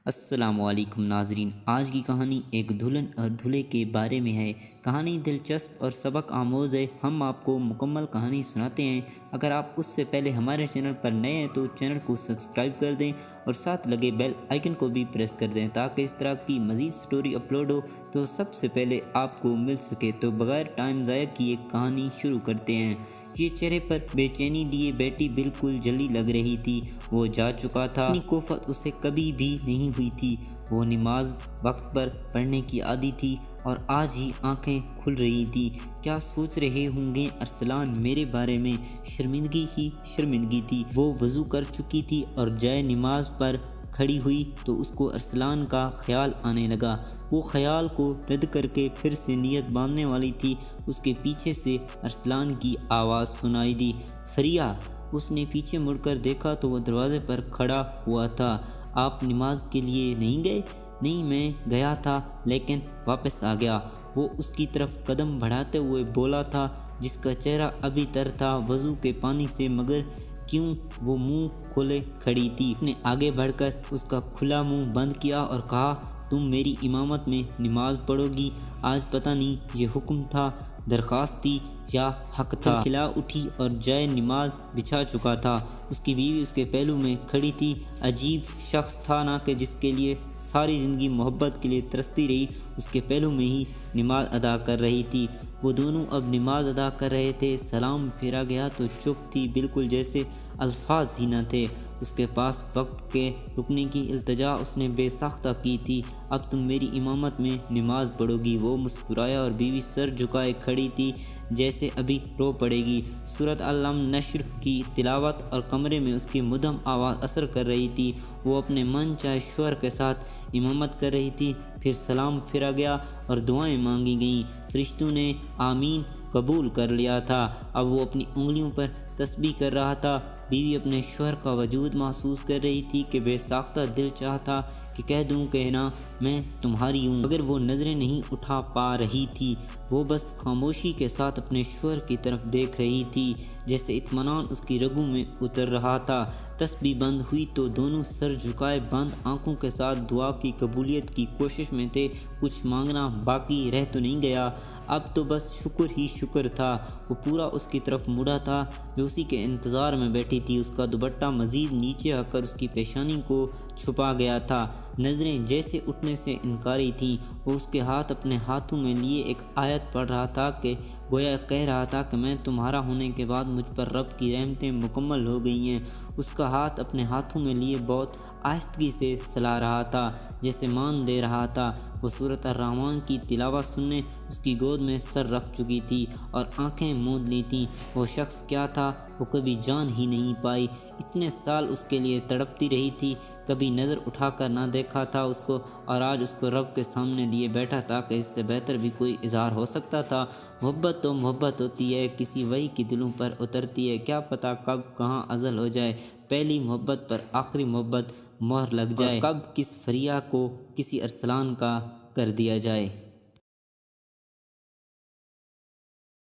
السلام علیکم ناظرین، آج کی کہانی ایک دلہن اور دولہے کے بارے میں ہے۔ کہانی دلچسپ اور سبق آموز ہے۔ ہم آپ کو مکمل کہانی سناتے ہیں۔ اگر آپ اس سے پہلے ہمارے چینل پر نئے ہیں تو چینل کو سبسکرائب کر دیں اور ساتھ لگے بیل آئیکن کو بھی پریس کر دیں تاکہ اس طرح کی مزید سٹوری اپلوڈ ہو تو سب سے پہلے آپ کو مل سکے۔ تو بغیر ٹائم ضائع کیے کہانی شروع کرتے ہیں۔ یہ چہرے پر بے چینی لیے بیٹی بالکل جلی لگ رہی تھی۔ وہ جا چکا تھا، اتنی کوفت اسے کبھی بھی نہیں ہوئی تھی۔ وہ نماز وقت پر پڑھنے کی عادی تھی اور آج ہی آنکھیں کھل رہی تھی۔ کیا سوچ رہے ہوں گے ارسلان میرے بارے میں؟ شرمندگی ہی شرمندگی تھی۔ وہ وضو کر چکی تھی اور جائے نماز پر کھڑی ہوئی تو اس کو ارسلان کا خیال آنے لگا۔ وہ خیال کو رد کر کے پھر سے نیت باندھنے والی تھی، اس کے پیچھے سے ارسلان کی آواز سنائی دی، فریہ! اس نے پیچھے مڑ کر دیکھا تو وہ دروازے پر کھڑا ہوا تھا۔ آپ نماز کے لیے نہیں گئے؟ نہیں، میں گیا تھا لیکن واپس آ گیا، وہ اس کی طرف قدم بڑھاتے ہوئے بولا تھا جس کا چہرہ ابھی تر تھا وضو کے پانی سے، مگر کیوں وہ منہ کھولے کھڑی تھی۔ اس نے آگے بڑھ کر اس کا کھلا منہ بند کیا اور کہا، تم میری امامت میں نماز پڑھو گی؟ آج پتہ نہیں یہ حکم تھا، درخواست تھی یا حق تھا۔ کھلا اٹھی اور جائے نماز بچھا چکا تھا۔ اس کی بیوی اس کے پہلو میں کھڑی تھی۔ عجیب شخص تھا نا کہ جس کے لیے ساری زندگی محبت کے لیے ترستی رہی، اس کے پہلو میں ہی نماز ادا کر رہی تھی۔ وہ دونوں اب نماز ادا کر رہے تھے۔ سلام پھیرا گیا تو چپ تھی، بالکل جیسے الفاظ ہی نہ تھے۔ اس کے پاس وقت کے رکنے کی التجا اس نے بے ساختہ کی تھی۔ اب تم میری امامت میں نماز پڑھو گی؟ وہ مسکرایا اور بیوی سر جھکائے کھڑی تھی جیسے ابھی رو پڑے گی۔ سورۃ العلم نشر کی تلاوت اور کمرے میں اس کی مدھم آواز اثر کر رہی تھی۔ وہ اپنے من چاہے شوہر کے ساتھ امامت کر رہی تھی۔ پھر سلام پھیرا گیا اور دعائیں مانگی گئیں۔ فرشتوں نے آمین قبول کر لیا تھا۔ اب وہ اپنی انگلیوں پر تسبیح کر رہا تھا۔ بیوی اپنے شوہر کا وجود محسوس کر رہی تھی کہ بے ساختہ دل چاہتا کہ کہہ دوں کہ نا میں تمہاری ہوں، مگر وہ نظریں نہیں اٹھا پا رہی تھی۔ وہ بس خاموشی کے ساتھ اپنے شوہر کی طرف دیکھ رہی تھی، جیسے اطمینان اس کی رگوں میں اتر رہا تھا۔ تسبیح بند ہوئی تو دونوں سر جھکائے بند آنکھوں کے ساتھ دعا کی قبولیت کی کوشش میں تھے۔ کچھ مانگنا باقی رہ تو نہیں گیا؟ اب تو بس شکر ہی شکر تھا۔ وہ پورا اس کی طرف مڑا تھا جو اسی کے انتظار میں بیٹھی تھی۔ اس کا دوپٹہ مزید نیچے آ کر اس کی پیشانی کو چھپا گیا تھا۔ نظریں جیسے اٹھنے سے انکاری تھیں۔ وہ اس کے ہاتھ اپنے ہاتھوں میں لیے ایک آیت پڑھ رہا تھا کہ گویا کہہ رہا تھا کہ میں تمہارا ہونے کے بعد مجھ پر رب کی رحمتیں مکمل ہو گئی ہیں۔ اس کا ہاتھ اپنے ہاتھوں میں لیے بہت آہستگی سے سلا رہا تھا، جیسے مان دے رہا تھا۔ وہ سورۃ الرحمن کی تلاوت سننے اس کی گود میں سر رکھ چکی تھی اور آنکھیں موند لی تھیں۔ وہ شخص کیا تھا وہ کبھی جان ہی نہیں پائی۔ اتنے سال اس کے لیے تڑپتی رہی تھی، کبھی نظر اٹھا کر نہ دیکھا تھا اس کو، اور آج اس کو رب کے سامنے لیے بیٹھا تھا کہ اس سے بہتر بھی کوئی اظہار ہو سکتا تھا۔ محبت تو محبت ہوتی ہے، کسی وہی کی دلوں پر اترتی ہے، کیا پتہ کب کہاں ازل ہو جائے، پہلی محبت پر آخری محبت مہر لگ جائے، اور کب کس فریہ کو کسی ارسلان کا کر دیا جائے۔